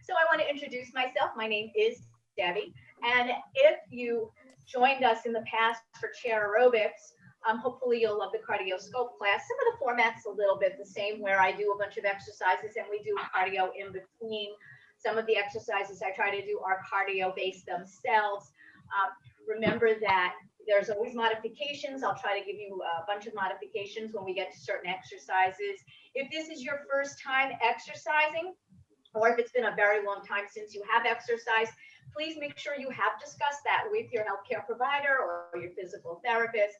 So I want to introduce myself. My name is Debbie. And if you joined us in the past for chair aerobics, hopefully you'll love the cardio scope class. Some of the format's a little bit the same where I do a bunch of exercises and we do cardio in between. Some of the exercises I try to do are cardio based themselves. Remember that there's always modifications. I'll try to give you a bunch of modifications when we get to certain exercises. If this is your first time exercising, or if it's been a very long time since you have exercised, please make sure you have discussed that with your healthcare provider or your physical therapist.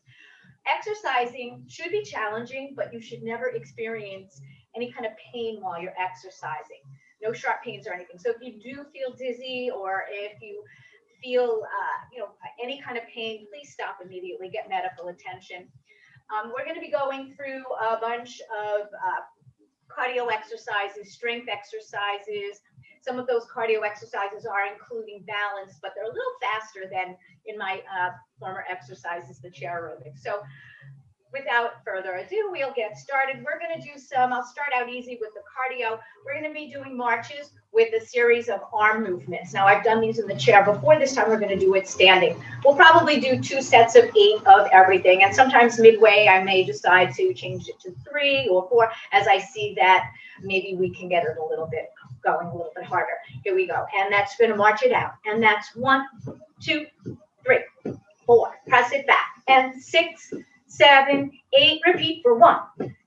Exercising should be challenging, but you should never experience any kind of pain while you're exercising. No sharp pains or anything. So if you do feel dizzy or if you feel any kind of pain, please stop immediately, get medical attention. We're going to be going through a bunch of cardio exercises, strength exercises. Some of those cardio exercises are including balance, but they're a little faster than in my former exercises, the chair aerobics. So without further ado, we'll get started. We're going to do I'll start out easy with the cardio. We're going to be doing marches with a series of arm movements. Now, I've done these in the chair before. This time we're going to do it standing. We'll probably do 2 sets of 8 of everything. And sometimes midway, I may decide to change it to 3 or 4 as I see that maybe we can get it a little bit going a little bit harder. Here we go. And that's going to march it out. And that's 1, 2, 3, 4. Press it back. And 6, 7, 8. Repeat for 1,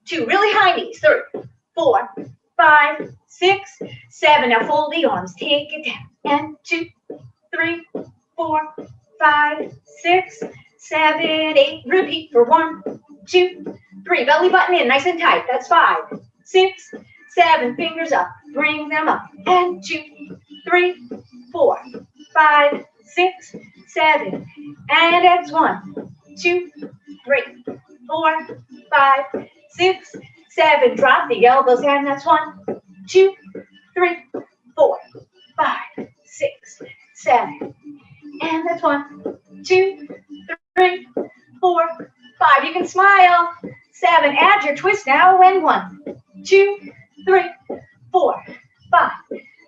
2. Really high knees. 3, 4, 5, 6, 7. Now fold the arms. Take it down. And 2, 3, 4, 5, 6, 7, 8. Repeat for 1, 2, 3. Belly button in, nice and tight. That's 5, 6, 7. Fingers up. Bring them up. And 2, 3, 4, 5, 6, 7. And that's 1, 2, 3, 4, 5, 6, 7. Drop the elbows, and that's 1, 2, 3, 4, 5, 6, 7. And that's 1, 2, 3, 4, 5. You can smile. 7. Add your twist now. And 1, 2, 3, 4, 5,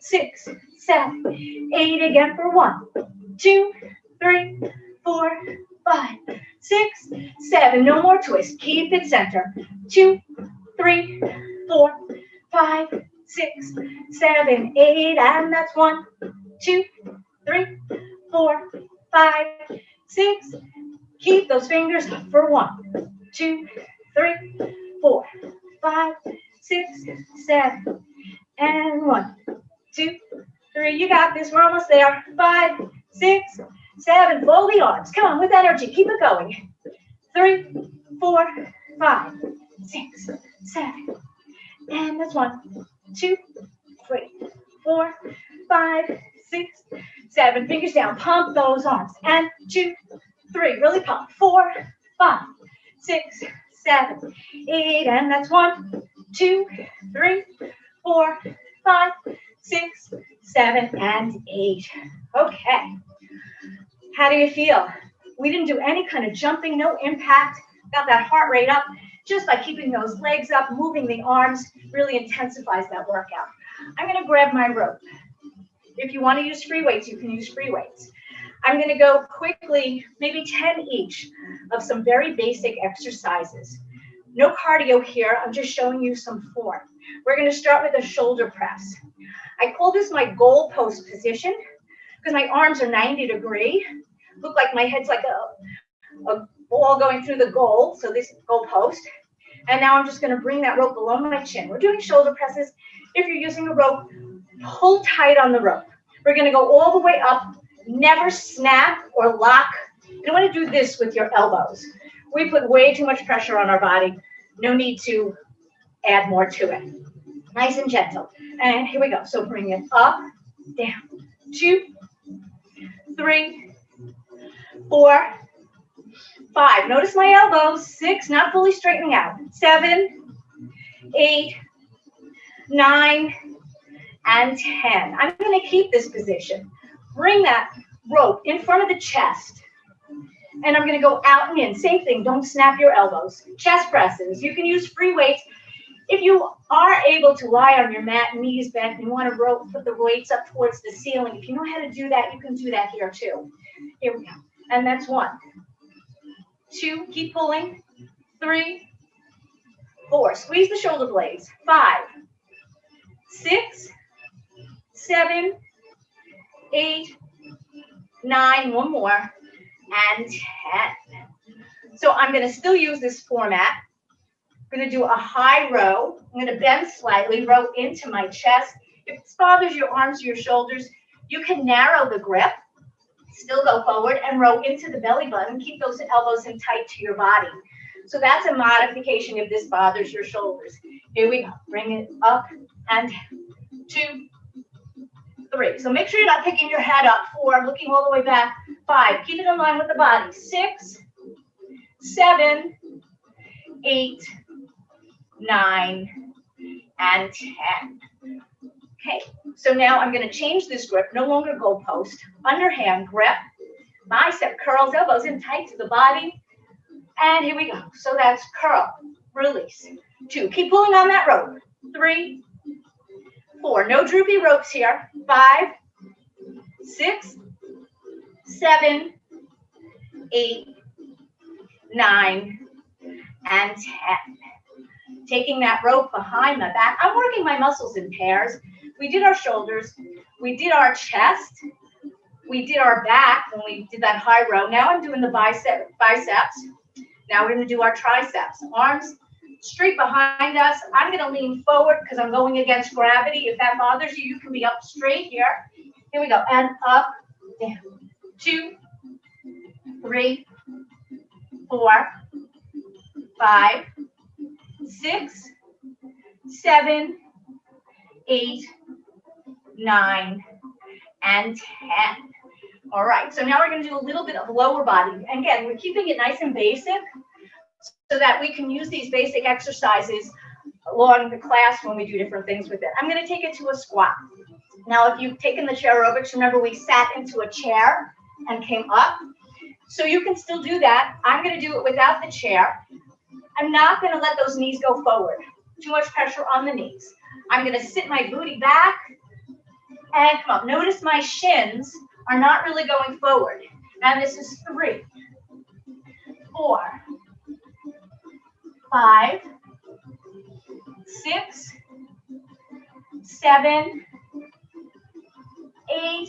6, 7, 8. Again for 1, 2, 3, 4, 5, 6, 7. No more twist. Keep it center. 2, 3, 4, 5, 6, 7, 8. And that's 1, 2, 3, 4, 5, 6. Keep those fingers up for 1, 2, 3, 4, 5, 6, 7. And 1, 2, 3. You got this. We're almost there. 5, 6, 7. Fold the arms. Come on with energy. Keep it going. 3, 4, 5, 6, 7. And that's 1, 2, 3, 4, 5, 6, 7. Fingers down. Pump those arms. And 2, 3. Really pump. 4, 5, 6, 7, 8. And that's 1, 2, 3, 4, 5, 6, 7, and 8. Okay. How do you feel? We didn't do any kind of jumping, no impact. Got that heart rate up just by keeping those legs up, moving the arms, really intensifies that workout. I'm going to grab my rope. If you want to use free weights, you can use free weights. I'm going to go quickly, maybe 10 each of some very basic exercises. No cardio here. I'm just showing you some form. We're going to start with a shoulder press. I call this my goal post position because my arms are 90 degrees. Look like my head's like a ball going through the goal. So this goal post. And now I'm just going to bring that rope below my chin. We're doing shoulder presses. If you're using a rope, pull tight on the rope. We're going to go all the way up. Never snap or lock. You don't want to do this with your elbows. We put way too much pressure on our body. No need to add more to it. Nice and gentle. And here we go. So bring it up, down. 2, 3, 4, 5. Notice my elbows. 6, not fully straightening out. 7, 8, 9, and 10. I'm going to keep this position. Bring that rope in front of the chest. And I'm going to go out and in. Same thing. Don't snap your elbows. Chest presses. You can use free weights. If you are able to lie on your mat, knees bent, and you want to put the weights up towards the ceiling, if you know how to do that, you can do that here too. Here we go. And that's 1, 2, keep pulling, 3, 4, squeeze the shoulder blades, 5, 6, 7, 8, 9, one more, and 10. So I'm going to still use this format. I'm going to do a high row. I'm going to bend slightly, row into my chest. If this bothers your arms or your shoulders, you can narrow the grip, still go forward, and row into the belly button. Keep those elbows in tight to your body. So that's a modification if this bothers your shoulders. Here we go. Bring it up and 2, 3. So make sure you're not picking your head up. 4, looking all the way back. 5, keep it in line with the body. 6, 7, 8, 9, and 10. Okay, so now I'm going to change this grip. No longer goalpost. Underhand grip. Bicep curls, elbows in tight to the body. And here we go. So that's curl, release. 2, keep pulling on that rope. 3, 4, no droopy ropes here. 5, 6, 7, 8, 9, and 10. Taking that rope behind my back. I'm working my muscles in pairs. We did our shoulders. We did our chest. We did our back when we did that high row. Now I'm doing the biceps. Now we're going to do our triceps. Arms straight behind us. I'm going to lean forward because I'm going against gravity. If that bothers you, you can be up straight here. Here we go. And up, down. 2, 3, 4, 5, 6, 7, 8, 9, and 10. All right, so now we're going to do a little bit of lower body. And again, we're keeping it nice and basic so that we can use these basic exercises along the class when we do different things with it. I'm going to take it to a squat. Now, if you've taken the chair aerobics, remember we sat into a chair and came up. So you can still do that. I'm going to do it without the chair. I'm not going to let those knees go forward. Too much pressure on the knees. I'm going to sit my booty back and come up. Notice my shins are not really going forward. And this is 3, 4, 5, 6, 7, 8,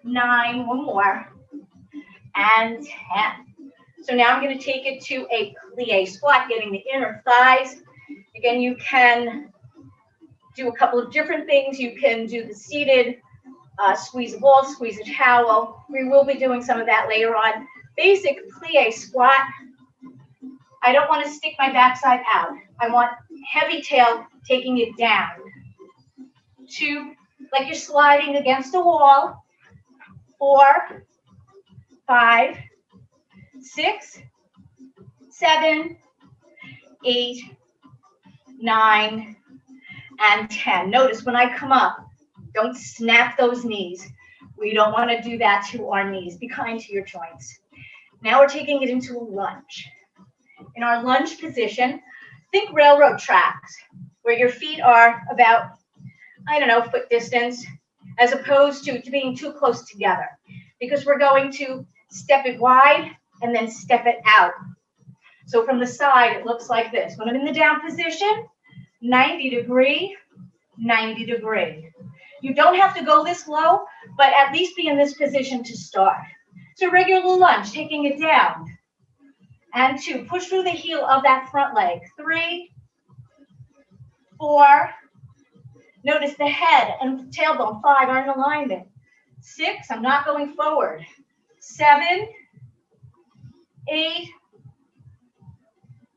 9, one more, and 10. So now I'm going to take it to a plie squat, getting the inner thighs. Again, you can do a couple of different things. You can do the seated, squeeze a ball, squeeze a towel. We will be doing some of that later on. Basic plie squat. I don't want to stick my backside out. I want heavy tail taking it down. 2, like you're sliding against a wall. 4, 5, 6, 7, 8, 9, and 10. Notice when I come up, don't snap those knees. We don't want to do that to our knees. Be kind to your joints. Now we're taking it into a lunge. In our lunge position, think railroad tracks, where your feet are about, I don't know, foot distance, as opposed to being too close together, because we're going to step it wide and then step it out. So from the side, it looks like this. When I'm in the down position, 90 degree, 90 degree. You don't have to go this low, but at least be in this position to start. So regular lunge, taking it down. And 2, push through the heel of that front leg. 3, 4, notice the head and tailbone. 5 are in alignment. 6, I'm not going forward. 7, 8,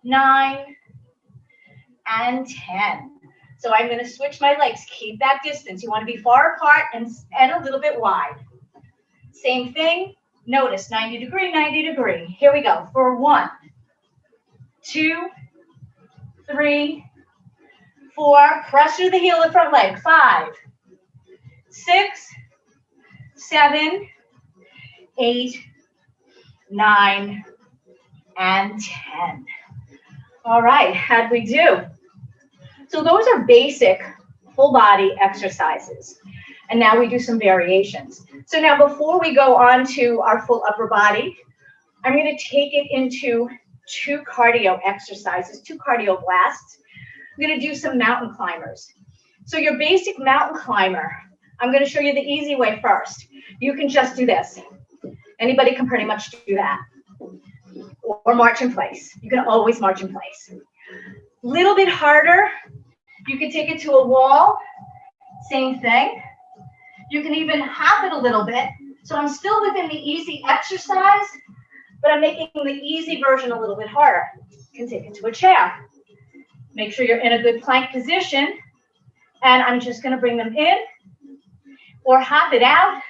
9, and 10. So I'm going to switch my legs. Keep that distance. You want to be far apart and a little bit wide. Same thing. Notice 90 degree, 90 degree. Here we go. For 1, 2, 3, 4. Press through the heel of the front leg. 5, 6, 7, 8, 9, and 10. All right, how'd we do? So those are basic full body exercises. And now we do some variations. So now before we go on to our full upper body, I'm going to take it into 2 cardio exercises, 2 cardio blasts. I'm going to do some mountain climbers. So your basic mountain climber, I'm going to show you the easy way first. You can just do this. Anybody can pretty much do that. Or march in place. You can always march in place. Little bit harder. You can take it to a wall. Same thing. You can even hop it a little bit. So I'm still within the easy exercise, but I'm making the easy version a little bit harder. You can take it to a chair. Make sure you're in a good plank position. And I'm just going to bring them in, or hop it out,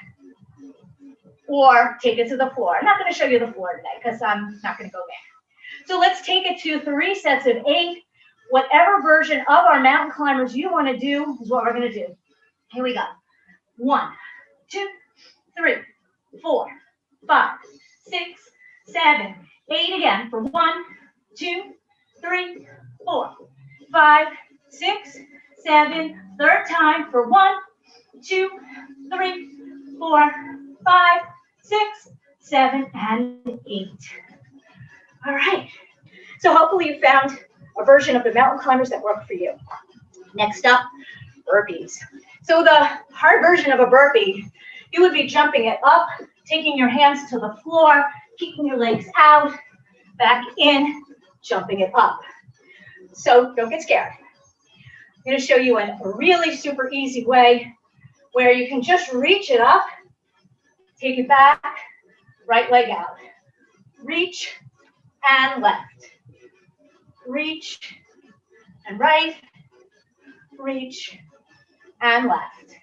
or take it to the floor. I'm not going to show you the floor today because I'm not going to go there. So let's take it to 3 sets of 8. Whatever version of our mountain climbers you want to do is what we're going to do. Here we go. 1, 2, 3, 4, 5, 6, 7, 8 again for 1, 2, 3, 4, 5, 6, 7. Third time for 1, 2, 3, 4, 5, 6, 7, and 8. All right. So hopefully you found a version of the mountain climbers that work for you. Next up, burpees. So the hard version of a burpee, you would be jumping it up, taking your hands to the floor, keeping your legs out, back in, jumping it up. So don't get scared. I'm going to show you a really super easy way where you can just reach it up, take it back, right leg out. Reach and left. Reach and right. Reach and left.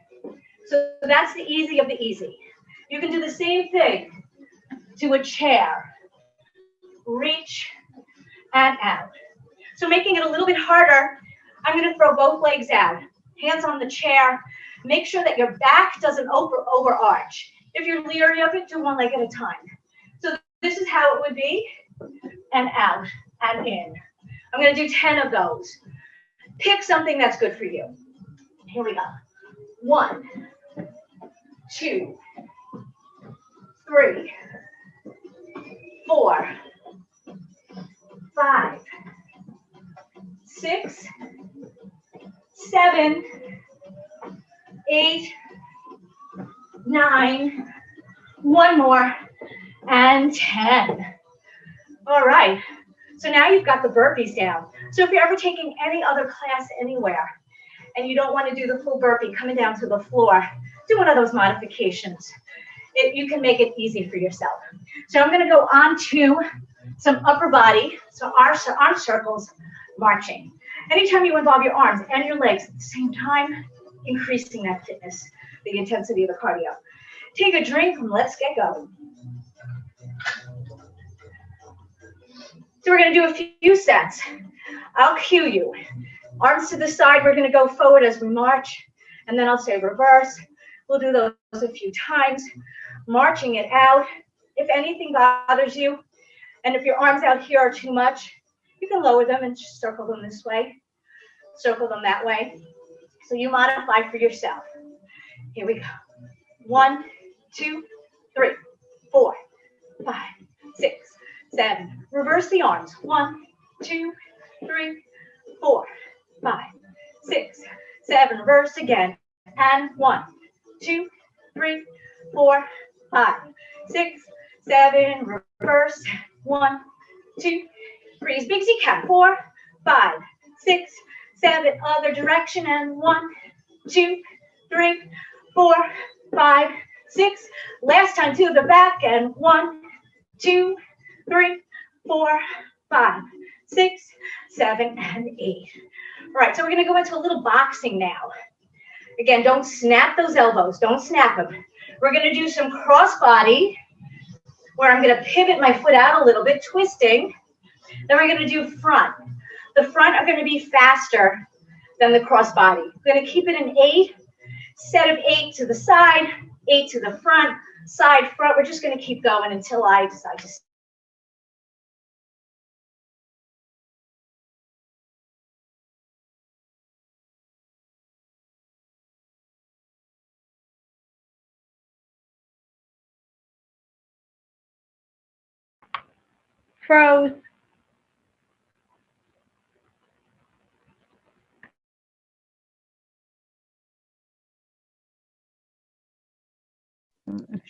So that's the easy of the easy. You can do the same thing to a chair. Reach and out. So making it a little bit harder, I'm going to throw both legs out. Hands on the chair. Make sure that your back doesn't overarch. If you're leery of it, do one leg at a time. So this is how it would be. And out and in. I'm going to do 10 of those. Pick something that's good for you. Here we go. 1, 2, 3, 4, 5, 6, 7, 8, 9, one more, and 10. All right. So now you've got the burpees down. So if you're ever taking any other class anywhere and you don't want to do the full burpee coming down to the floor, do one of those modifications. You can make it easy for yourself. So I'm going to go on to some upper body, so arm circles, marching. Anytime you involve your arms and your legs at the same time, increasing that fitness, the intensity of the cardio. Take a drink and let's get going. So we're going to do a few sets. I'll cue you. Arms to the side, we're going to go forward as we march, and then I'll say reverse. We'll do those a few times, marching it out. If anything bothers you, and if your arms out here are too much, you can lower them and just circle them this way, circle them that way. So you modify for yourself. Here we go. 1, 2, 3, 4, 5, 6, 7. Reverse the arms. 1, 2, 3, 4, 5, 6, 7. Reverse again. And 1, 2, 3, 4, 5, 6, 7. Reverse. 1, 2, 3. As big as you can. 4, 5, 6, 7. Other direction. And 1, 2, 3, 4, 5, 6. Last time to the back. And 1, 2, 3, 4, 5, 6, 7, and 8. All right, so we're going to go into a little boxing now. Again, don't snap those elbows. Don't snap them. We're going to do some cross body where I'm going to pivot my foot out a little bit, twisting. Then we're going to do front. The front are going to be faster than the cross body. We're going to keep it in 8. Set of 8 to the side, 8 to the front, side, front. We're just going to keep going until I decide to Froze.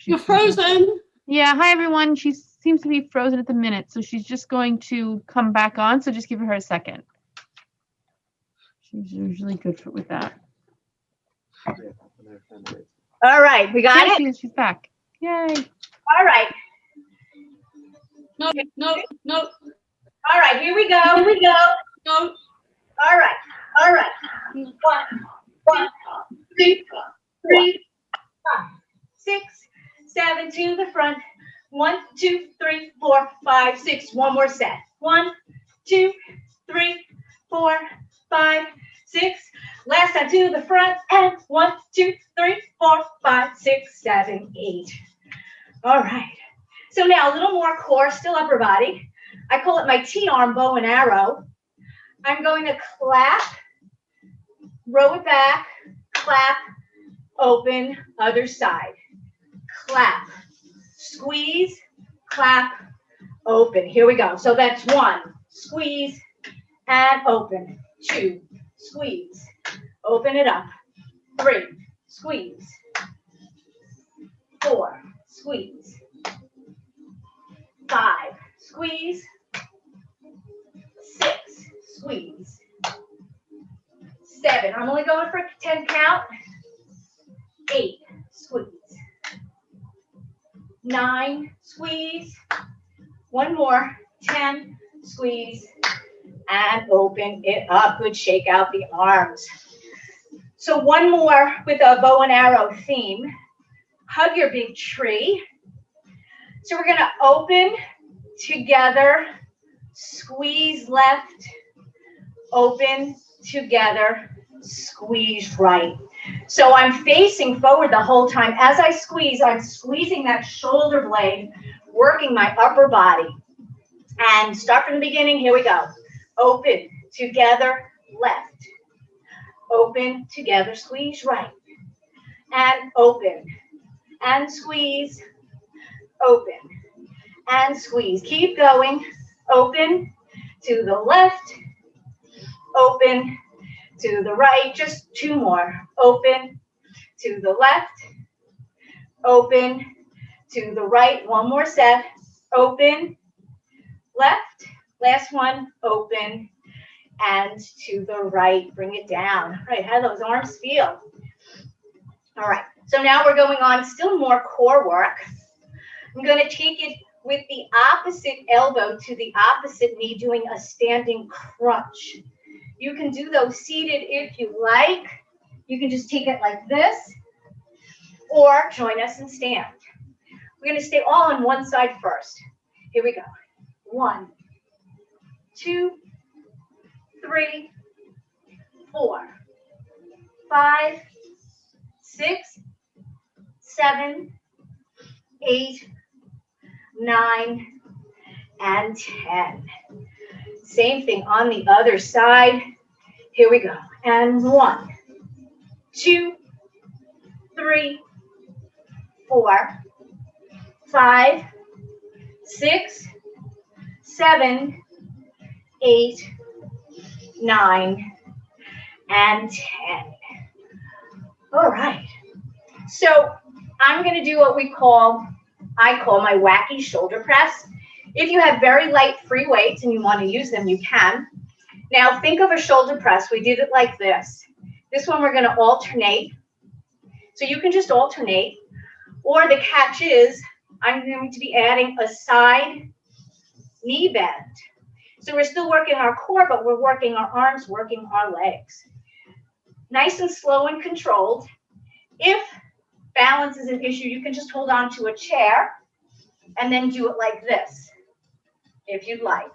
You're frozen. Yeah, hi everyone. She seems to be frozen at the minute, so she's just going to come back on. So just give her a second. She's usually good with that. All right, we got it? She's back. Yay. All right. No. All right, here we go. No. All right. 1, 2, 3, 5, 6, 7 to the front. 1, 2, 3, 4, 5, 6. One more set. 1, 2, 3, 4, 5, 6. Last time to the front. And 1, 2, 3, 4, 5, 6, 7, 8. All right. So now a little more core, still upper body. I call it my T-arm bow and arrow. I'm going to clap, row it back, clap, open, other side. Clap, squeeze, clap, open. Here we go. So that's 1, squeeze, and open. 2, squeeze, open it up. 3, squeeze. 4, squeeze. 5, squeeze. 6, squeeze. 7, I'm only going for a 10 count. 8, squeeze. 9, squeeze. One more, 10, squeeze, and open it up. Good, shake out the arms. So one more with a bow and arrow theme. Hug your big tree. So we're gonna open together, squeeze left, open together, squeeze right. So I'm facing forward the whole time. As I squeeze, I'm squeezing that shoulder blade, working my upper body. And start from the beginning, here we go. Open, together, left. Open, together, squeeze right. And open, and squeeze, open, and squeeze. Keep going. Open to the left, open to the right. Just 2 more. Open to the left, open to the right. One more set. Open, left, last one, open, and to the right. Bring it down. All right, how do those arms feel? All right, so now we're going on still more core work. I'm going to take it with the opposite elbow to the opposite knee, doing a standing crunch. You can do those seated if you like. You can just take it like this, or join us and stand. We're going to stay all on one side first. Here we go. 1, 2, 3, 4, 5, 6, 7, 8, 9, and 10. Same thing on the other side. Here we go. And 1, 2, 3, 4, 5, 6, 7, 8, 9, and 10. All right. So I'm going to do what I call my wacky shoulder press. If you have very light free weights and you want to use them, you can. Now think of a shoulder press. We did it like this. This one we're going to alternate. So you can just alternate. Or the catch is I'm going to be adding a side knee bend. So we're still working our core, but we're working our arms, working our legs. Nice and slow and controlled. If balance is an issue, you can just hold on to a chair and then do it like this, if you'd like.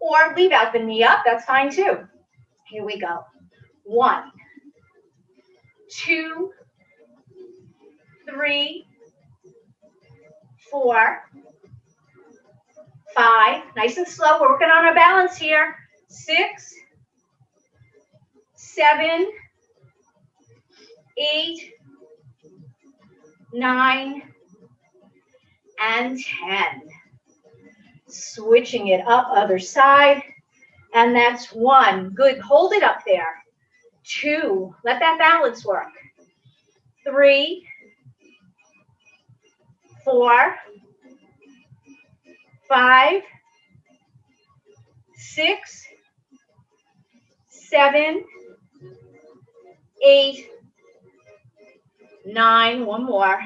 Or leave out the knee up, that's fine too. Here we go. 1, 2, 3, 4, 5. Nice and slow. We're working on our balance here. 6, 7, 8, 9, and 10. Switching it up, other side. And that's 1. Good. Hold it up there. 2. Let that balance work. 3, 4, 5, 6, 7, 8, 9. One more.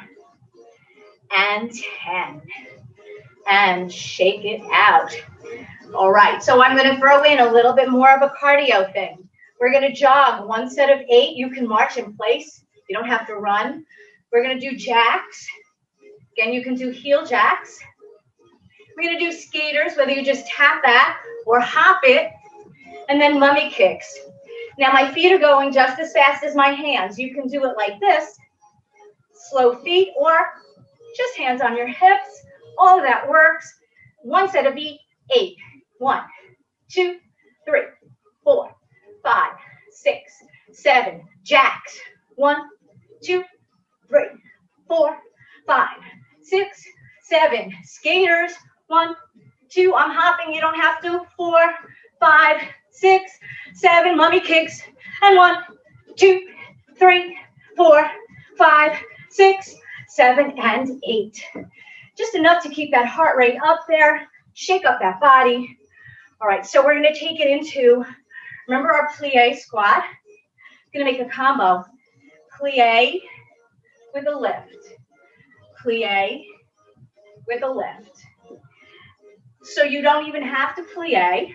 And 10. And shake it out. All right, so I'm going to throw in a little bit more of a cardio thing. We're going to jog 1 set of 8. You can march in place. You don't have to run. We're going to do jacks. Again, you can do heel jacks. We're going to do skaters, whether you just tap that or hop it, and then mummy kicks. Now, my feet are going just as fast as my hands. You can do it like this, slow feet, or just hands on your hips. All of that works. 1 set of 8. 1, 2, 3, 4, 5, 6, 7. Jacks. 1, 2, 3, 4, 5, 6, 7. Skaters. 1, 2. I'm hopping. You don't have to. 4, 5, 6, 7. Mummy kicks. And 1, 2, 3, 4, 5, 6, 7, and 8. Just enough to keep that heart rate up there. Shake up that body. All right, so we're going to take it into, remember our plie squat? Going to make a combo. Plie with a lift. Plie with a lift. So you don't even have to plie.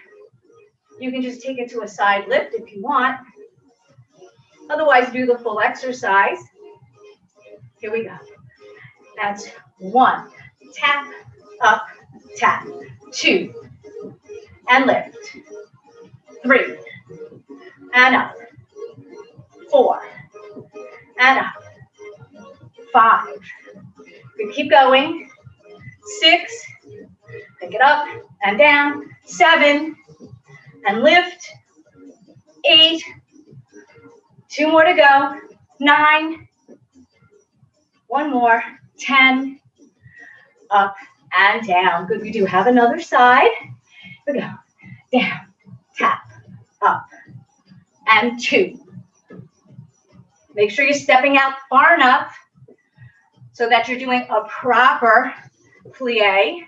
You can just take it to a side lift if you want. Otherwise, do the full exercise. Here we go. That's 1. Tap, up, tap. 2. And lift. 3. And up. 4. And up. 5. Good. Keep going. 6. Pick it up and down. 7. And lift. 8. 2 more to go. 9. 1 more. 10. Up and down. Good. We do have another side. Here we go. Down. Tap. Up. And 2. Make sure you're stepping out far enough so that you're doing a proper plie.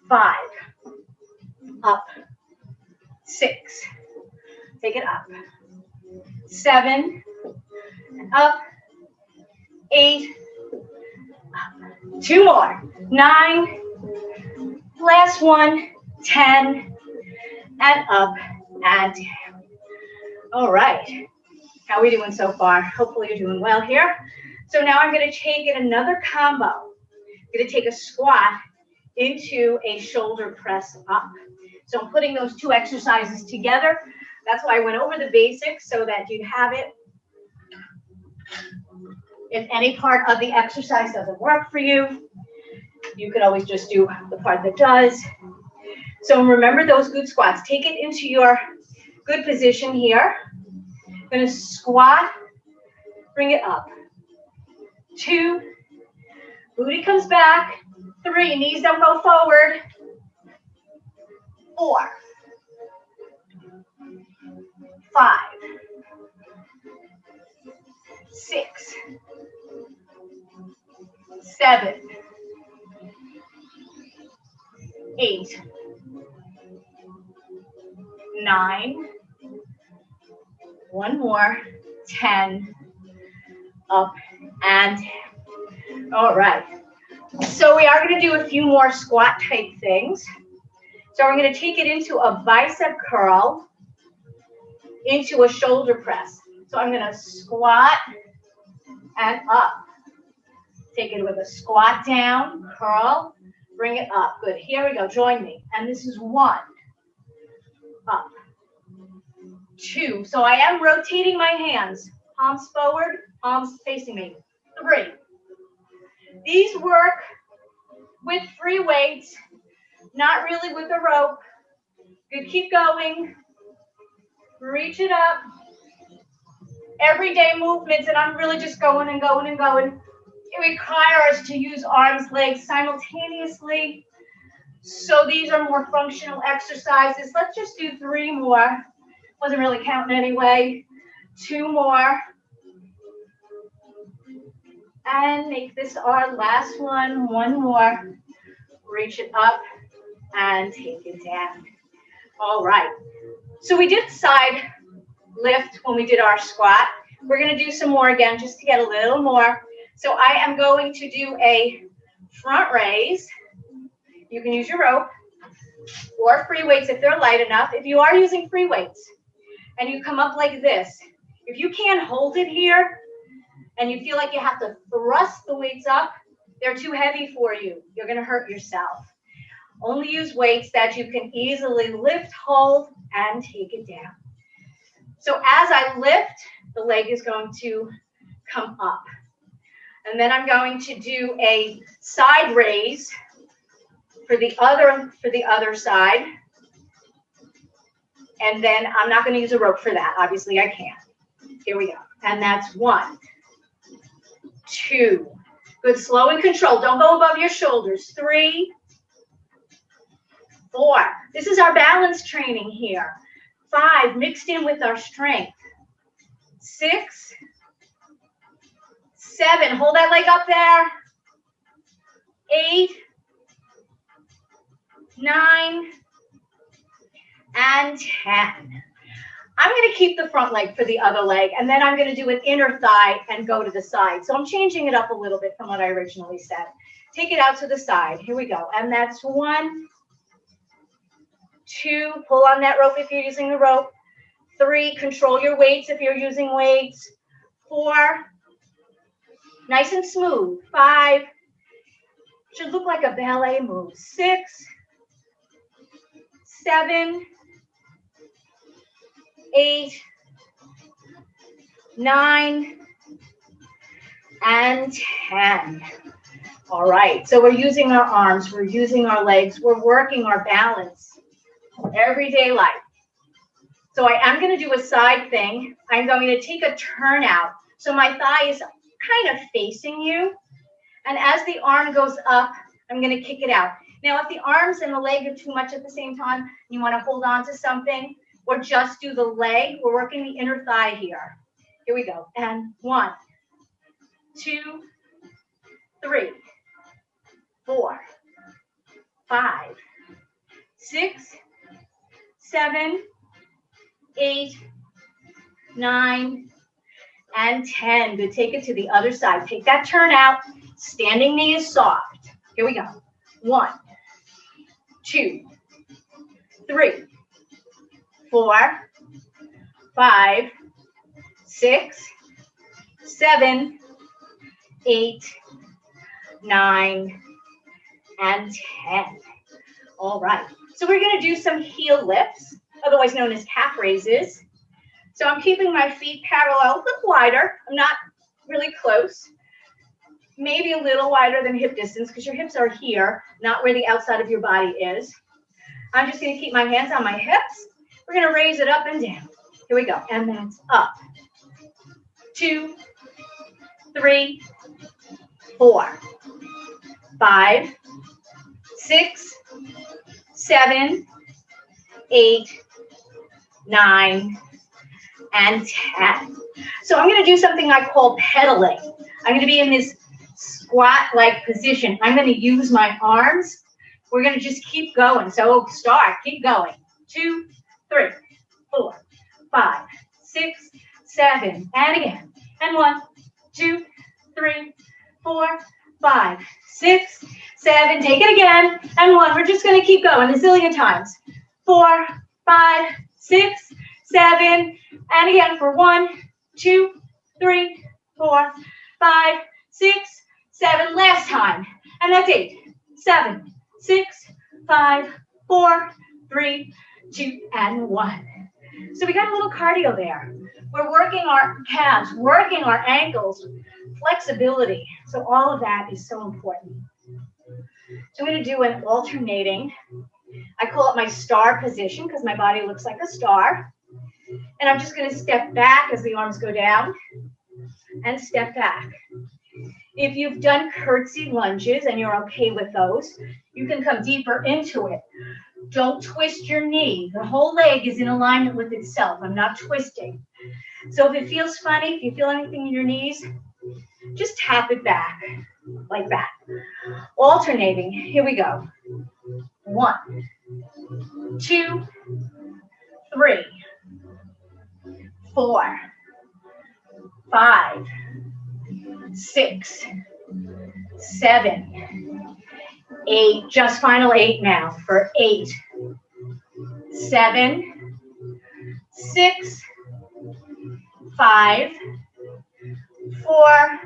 5. Up. 6. Take it up. 7. And up. 8. Up. 2 more. 9. Last one. 10. And up and down. All right. How are we doing so far? Hopefully you're doing well here. So now I'm going to take it another combo. I'm going to take a squat into a shoulder press up. So I'm putting those 2 exercises together. That's why I went over the basics so that you have it. If any part of the exercise doesn't work for you, you can always just do the part that does. So remember those good squats. Take it into your good position here. I'm going to squat, bring it up. 2, booty comes back. 3, knees don't go forward. 4, 5, 6, 7, 8, 9, 1 more, 10, up and down. All right. So we are going to do a few more squat type things. So we're going to take it into a bicep curl, into a shoulder press. So I'm going to squat and up. Take it with a squat down, curl, bring it up. Good. Here we go. Join me. And this is 1. Up. 2. So I am rotating my hands. Palms forward, palms facing me. 3. These work with free weights, not really with a rope. Good. Keep going. Reach it up. Everyday movements, and I'm really just going and going and going. It requires us to use arms, legs simultaneously. So these are more functional exercises. Let's just do 3 more. Wasn't really counting anyway. 2 more. And make this our last one. 1 more. Reach it up and take it down. All right. So we did side lift when we did our squat. We're going to do some more again just to get a little more. So I am going to do a front raise. You can use your rope or free weights if they're light enough. If you are using free weights and you come up like this, if you can't hold it here and you feel like you have to thrust the weights up, they're too heavy for you. You're going to hurt yourself. Only use weights that you can easily lift, hold, and take it down. So as I lift, the leg is going to come up. And then I'm going to do a side raise for the other side. And then I'm not going to use a rope for that. Obviously, I can't. Here we go. And that's 1, 2. Good, slow and controlled. Don't go above your shoulders. 3, 4. This is our balance training here. 5, mixed in with our strength. 6, 7. Hold that leg up there. 8, 9, and 10. I'm going to keep the front leg for the other leg, and then I'm going to do an inner thigh and go to the side. So I'm changing it up a little bit from what I originally said. Take it out to the side. Here we go. And that's 1, 2. Pull on that rope if you're using the rope. 3. Control your weights if you're using weights. 4. Nice and smooth. 5. Should look like a ballet move. 6, 7, 8, 9, and 10. All right, so we're using our arms, we're using our legs, we're working our balance, everyday life. So I am going to do a side thing. I'm going to take a turn out. So my thigh is kind of facing you. And as the arm goes up, I'm going to kick it out. Now, if the arms and the leg are too much at the same time, you want to hold on to something or just do the leg, we're working the inner thigh here. Here we go. And 1, 2, 3, 4, 5, 6, 7, 8, 9, and 10. Good. Take it to the other side. Take that turn out. Standing knee is soft. Here we go. 1, 2, 3, 4, 5, 6, 7, 8, 9, and 10. All right. So we're going to do some heel lifts, otherwise known as calf raises. So I'm keeping my feet parallel, a little wider. I'm not really close. Maybe a little wider than hip distance because your hips are here, not where the outside of your body is. I'm just going to keep my hands on my hips. We're going to raise it up and down. Here we go. And that's up. 2, 3, 4, 5, 6, 7, 8, 9, and 10. So I'm going to do something I call pedaling. I'm going to be in this squat-like position. I'm going to use my arms. We're going to just keep going. So start, keep going. 2, 3, 4, 5, 6, 7, and again. And 1, 2, 3, 4, 5, 6, 7. Take it again. And 1. We're just going to keep going a zillion times. 4, 5, 6, 7, and again for 1, 2, 3, 4, 5, 6, 7. Last time. And that's 8, 7, 6, 5, 4, 3, 2, and 1. So we got a little cardio there. We're working our calves, working our ankles, flexibility. So all of that is so important. So I'm going to do an alternating. I call it my star position because my body looks like a star. And I'm just going to step back as the arms go down and step back. If you've done curtsy lunges and you're okay with those, you can come deeper into it. Don't twist your knee. The whole leg is in alignment with itself. I'm not twisting. So if it feels funny, if you feel anything in your knees, just tap it back like that. Alternating. Here we go. 1, 2, 3, 4, 5, 6, 7, 8. Just final 8 now for 8, 7, 6, 5, 4,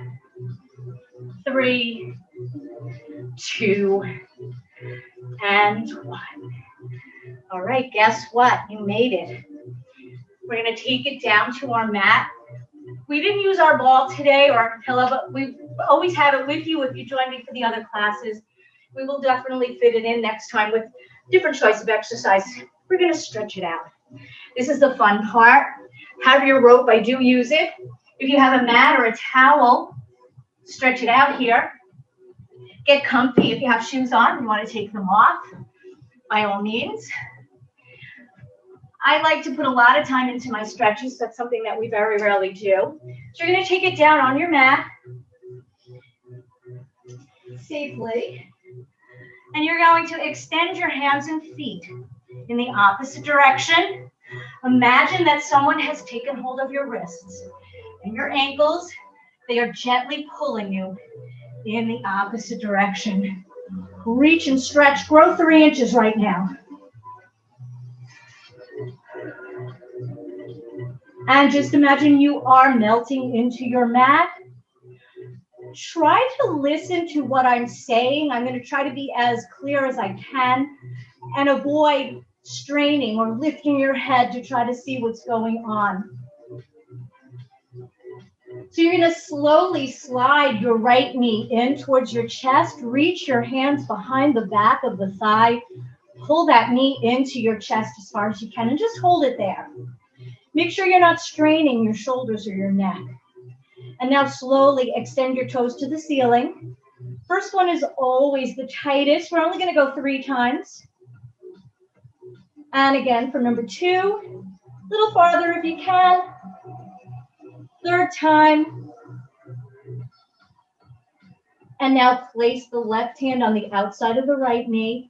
3, 2, and 1. All right, guess what? You made it. We're going to take it down to our mat. We didn't use our ball today or our pillow, but we always have it with you if you join me for the other classes. We will definitely fit it in next time with different choice of exercise. We're going to stretch it out. This is the fun part. Have your rope. I do use it. If you have a mat or a towel, stretch it out here. Get comfy. If you have shoes on, you want to take them off, by all means. I like to put a lot of time into my stretches. That's something that we very rarely do. So you're going to take it down on your mat safely. And you're going to extend your hands and feet in the opposite direction. Imagine that someone has taken hold of your wrists and your ankles. They are gently pulling you in the opposite direction. Reach and stretch. Grow 3 inches right now. And just imagine you are melting into your mat. Try to listen to what I'm saying. I'm going to try to be as clear as I can and avoid straining or lifting your head to try to see what's going on. So you're going to slowly slide your right knee in towards your chest. Reach your hands behind the back of the thigh. Pull that knee into your chest as far as you can and just hold it there. Make sure you're not straining your shoulders or your neck. And now slowly extend your toes to the ceiling. First one is always the tightest. We're only going to go 3 times. And again for number 2, a little farther if you can. 3rd time. And now place the left hand on the outside of the right knee.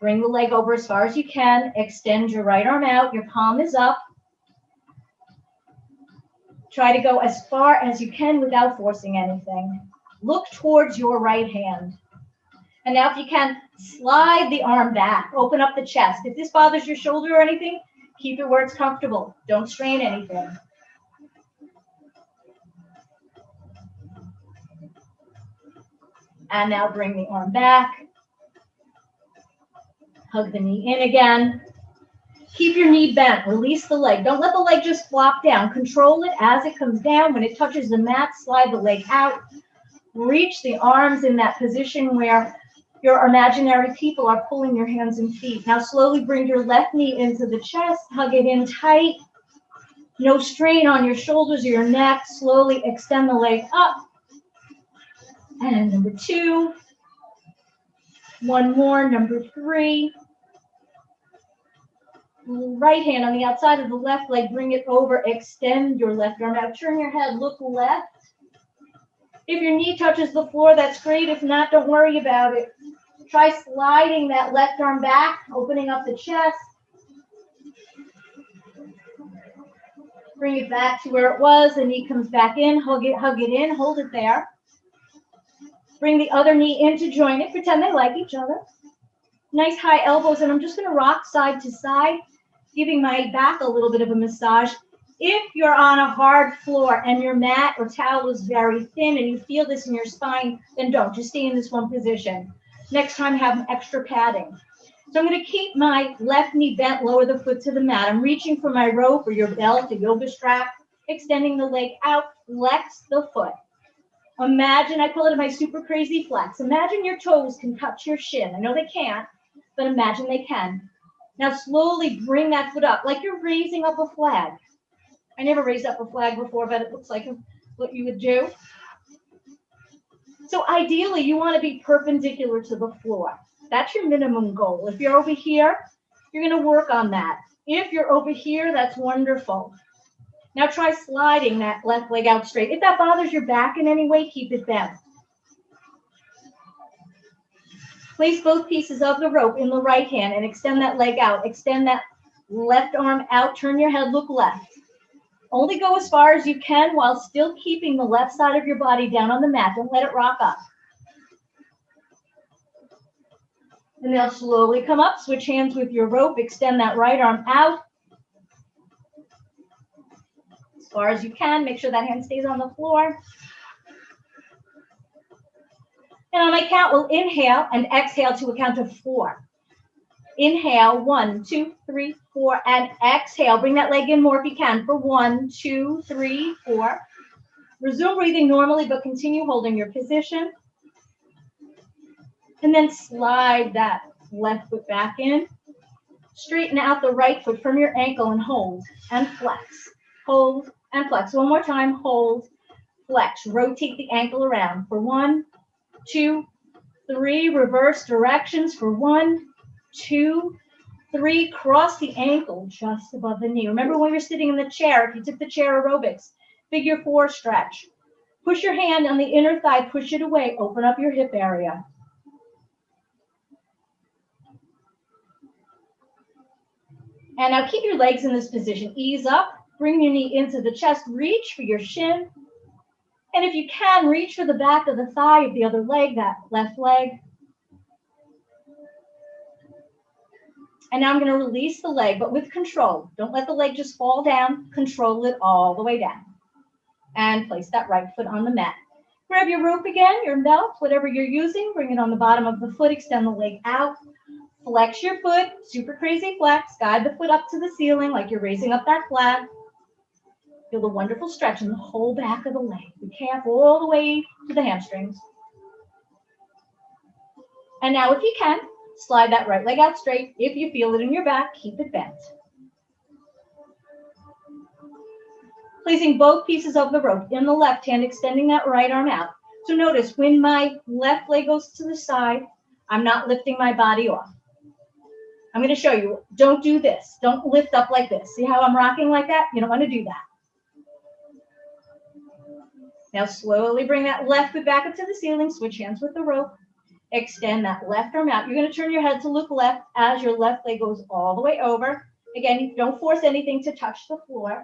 Bring the leg over as far as you can. Extend your right arm out. Your palm is up. Try to go as far as you can without forcing anything. Look towards your right hand. And now if you can, slide the arm back. Open up the chest. If this bothers your shoulder or anything, keep it where it's comfortable. Don't strain anything. And now bring the arm back. Hug the knee in again. Keep your knee bent. Release the leg. Don't let the leg just flop down. Control it as it comes down. When it touches the mat, slide the leg out. Reach the arms in that position where your imaginary people are pulling your hands and feet. Now slowly bring your left knee into the chest. Hug it in tight. No strain on your shoulders or your neck. Slowly extend the leg up. And number 2. One more, number 3. Right hand on the outside of the left leg, bring it over, extend your left arm out, turn your head, look left. If your knee touches the floor, that's great. If not, don't worry about it. Try sliding that left arm back, opening up the chest. Bring it back to where it was, the knee comes back in, hug it in, hold it there. Bring the other knee in to join it, pretend they like each other. Nice high elbows, and I'm just gonna rock side to side, giving my back a little bit of a massage. If you're on a hard floor and your mat or towel is very thin and you feel this in your spine, then don't, just stay in this one position. Next time, have extra padding. So I'm gonna keep my left knee bent, lower the foot to the mat. I'm reaching for my rope or your belt, a yoga strap, extending the leg out, flex the foot. Imagine, I call it my super crazy flex. Imagine your toes can touch your shin. I know they can't, but imagine they can. Now slowly bring that foot up like you're raising up a flag. I never raised up a flag before, but it looks like what you would do. So ideally, you want to be perpendicular to the floor. That's your minimum goal. If you're over here, you're going to work on that. If you're over here, that's wonderful. Now try sliding that left leg out straight. If that bothers your back in any way, keep it bent. Place both pieces of the rope in the right hand and extend that leg out. Extend that left arm out. Turn your head, look left. Only go as far as you can while still keeping the left side of your body down on the mat. Don't let it rock up. And now slowly come up. Switch hands with your rope. Extend that right arm out. As far as you can. Make sure that hand stays on the floor. And on my count, we'll inhale and exhale to a count of 4. Inhale, 1, 2, 3, 4, and exhale. Bring that leg in more if you can for 1, 2, 3, 4. Resume breathing normally, but continue holding your position. And then slide that left foot back in. Straighten out the right foot from your ankle and hold and flex. Hold and flex. One more time, hold, flex. Rotate the ankle around for 1, 2, 3. Reverse directions for 1, 2, 3. Cross the ankle just above the knee. Remember when we were sitting in the chair, if you took the chair aerobics, figure 4 stretch. Push your hand on the inner thigh, push it away, open up your hip area. And now keep your legs in this position. Ease up, bring your knee into the chest, reach for your shin. And if you can, reach for the back of the thigh of the other leg, that left leg. And now I'm going to release the leg, but with control. Don't let the leg just fall down. Control it all the way down. And place that right foot on the mat. Grab your rope again, your belt, whatever you're using. Bring it on the bottom of the foot. Extend the leg out. Flex your foot. Super crazy flex. Guide the foot up to the ceiling like you're raising up that flag. Feel the wonderful stretch in the whole back of the leg. The calf all the way to the hamstrings. And now if you can, slide that right leg out straight. If you feel it in your back, keep it bent. Placing both pieces of the rope in the left hand, extending that right arm out. So notice when my left leg goes to the side, I'm not lifting my body off. I'm going to show you. Don't do this. Don't lift up like this. See how I'm rocking like that? You don't want to do that. Now slowly bring that left foot back up to the ceiling. Switch hands with the rope. Extend that left arm out. You're going to turn your head to look left as your left leg goes all the way over. Again, don't force anything to touch the floor.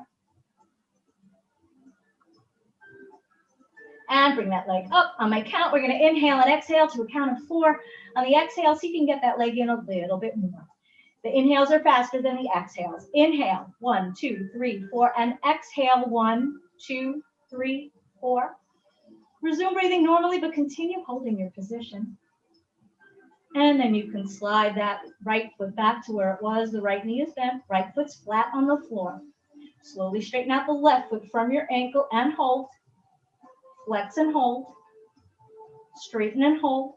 And bring that leg up. On my count, we're going to inhale and exhale to a count of 4. On the exhale, see if you can get that leg in a little bit more. The inhales are faster than the exhales. Inhale, 1, 2, 3, 4, and exhale, 1, 2, 3, 4. Resume breathing normally, but continue holding your position. And then you can slide that right foot back to where it was. The right knee is bent. Right foot's flat on the floor. Slowly straighten out the left foot from your ankle and hold. Flex and hold. Straighten and hold.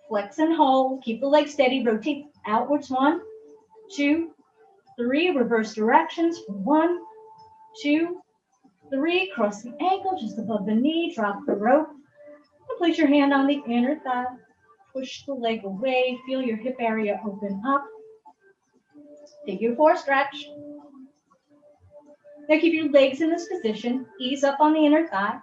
Flex and hold. Keep the leg steady. Rotate outwards. 1, 2, 3. Reverse directions. 1, 2, 3. Cross the ankle just above the knee. Drop the rope. And place your hand on the inner thigh. Push the leg away. Feel your hip area open up. Figure 4 stretch. Now keep your legs in this position. Ease up on the inner thigh.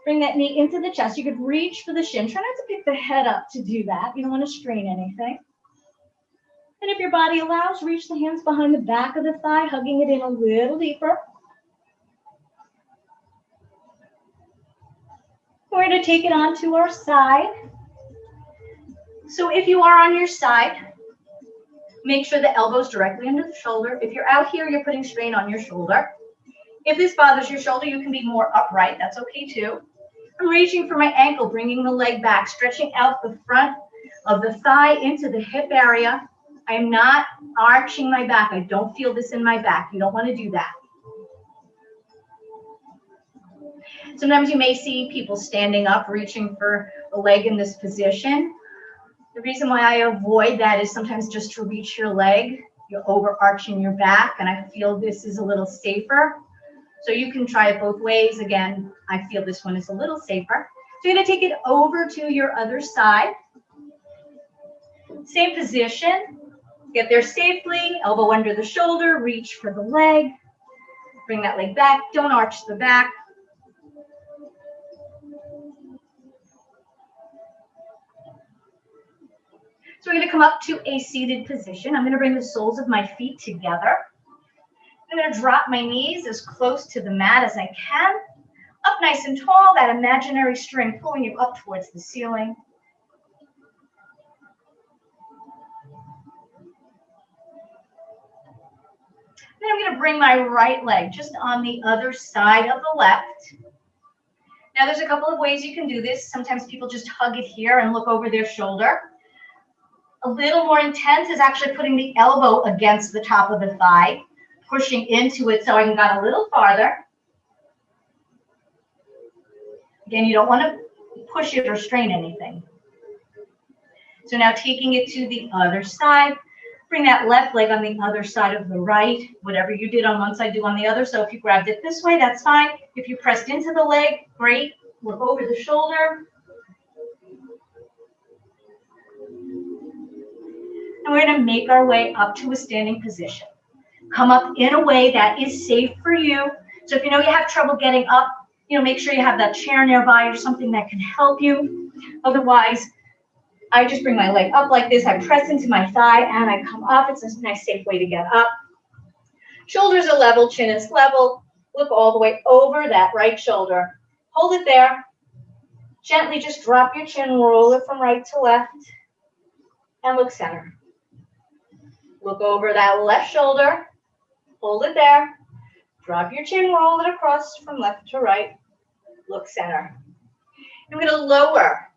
Bring that knee into the chest. You could reach for the shin. Try not to pick the head up to do that. You don't want to strain anything. And if your body allows, reach the hands behind the back of the thigh, hugging it in a little deeper. We're going to take it onto our side. So if you are on your side, make sure the elbow's directly under the shoulder. If you're out here, you're putting strain on your shoulder. If this bothers your shoulder, you can be more upright. That's okay too. I'm reaching for my ankle, bringing the leg back, stretching out the front of the thigh into the hip area. I am not arching my back. I don't feel this in my back. You don't want to do that. Sometimes you may see people standing up, reaching for the leg in this position. The reason why I avoid that is sometimes just to reach your leg, you're overarching your back, and I feel this is a little safer. So you can try it both ways. Again, I feel this one is a little safer. So you're going to take it over to your other side. Same position. Get there safely. Elbow under the shoulder. Reach for the leg. Bring that leg back. Don't arch the back. So we're going to come up to a seated position. I'm going to bring the soles of my feet together. I'm going to drop my knees as close to the mat as I can. Up nice and tall, that imaginary string pulling you up towards the ceiling. Then I'm going to bring my right leg just on the other side of the left. Now there's a couple of ways you can do this. Sometimes people just hug it here and look over their shoulder. A little more intense is actually putting the elbow against the top of the thigh, pushing into it so I can go a little farther. Again, you don't want to push it or strain anything. So now taking it to the other side, bring that left leg on the other side of the right. Whatever you did on one side, do on the other. So if you grabbed it this way, that's fine. If you pressed into the leg, great. Look over the shoulder. And we're going to make our way up to a standing position. Come up in a way that is safe for you. So if you know you have trouble getting up, make sure you have that chair nearby or something that can help you. Otherwise, I just bring my leg up like this. I press into my thigh and I come up. It's a nice, safe way to get up. Shoulders are level, chin is level. Look all the way over that right shoulder. Hold it there. Gently just drop your chin, roll it from right to left, and look center. Look over that left shoulder. Hold it there. Drop your chin, roll it across from left to right. Look center. I'm going to lower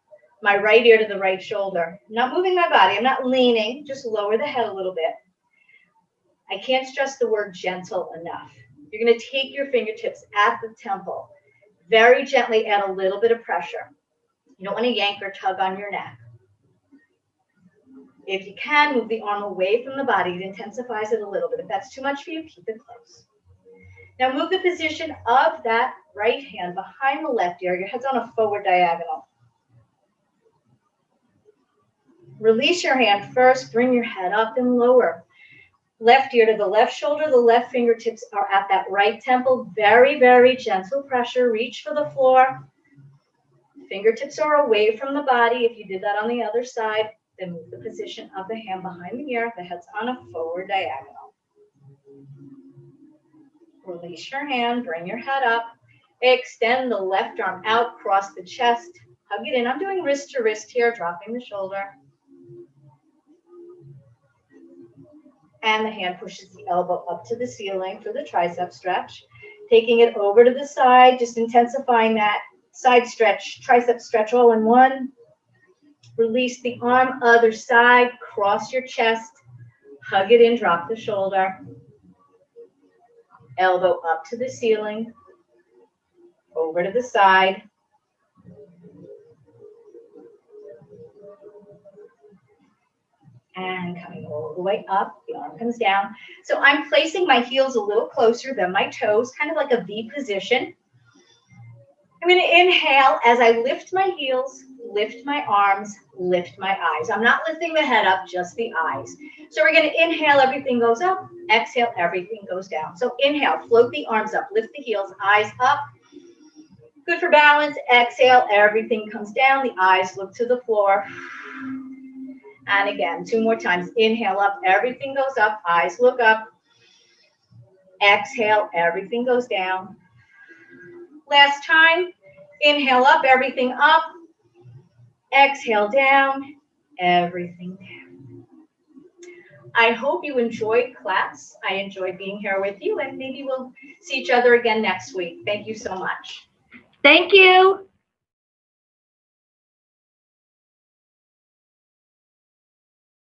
my right ear to the right shoulder. I'm not moving my body. I'm not leaning. Just lower the head a little bit. I can't stress the word gentle enough. You're going to take your fingertips at the temple. Very gently add a little bit of pressure. You don't want to yank or tug on your neck. If you can, move the arm away from the body. It intensifies it a little bit. If that's too much for you, keep it close. Now move the position of that right hand behind the left ear. Your head's on a forward diagonal. Release your hand first. Bring your head up and lower. Left ear to the left shoulder. The left fingertips are at that right temple. Very, very gentle pressure. Reach for the floor. Fingertips are away from the body. If you did that on the other side, then move the position of the hand behind the ear. The head's on a forward diagonal. Release your hand. Bring your head up. Extend the left arm out. Cross the chest. Hug it in. I'm doing wrist to wrist here, dropping the shoulder. And the hand pushes the elbow up to the ceiling for the tricep stretch. Taking it over to the side, just intensifying that side stretch, tricep stretch all in one. Release the arm, other side, cross your chest, hug it in, drop the shoulder. Elbow up to the ceiling, over to the side. And coming all the way up, the arm comes down. So I'm placing my heels a little closer than my toes, kind of like a V position. I'm going to inhale as I lift my heels, lift my arms, lift my eyes. I'm not lifting the head up, just the eyes. So we're going to inhale, everything goes up. Exhale, everything goes down. So inhale, float the arms up, lift the heels, eyes up. Good for balance. Exhale, everything comes down. The eyes look to the floor. And again, 2 more times. Inhale up, everything goes up. Eyes look up. Exhale, everything goes down. Last time. Inhale up, everything up. Exhale down, everything down. I hope you enjoyed class. I enjoyed being here with you, and maybe we'll see each other again next week. Thank you so much. Thank you.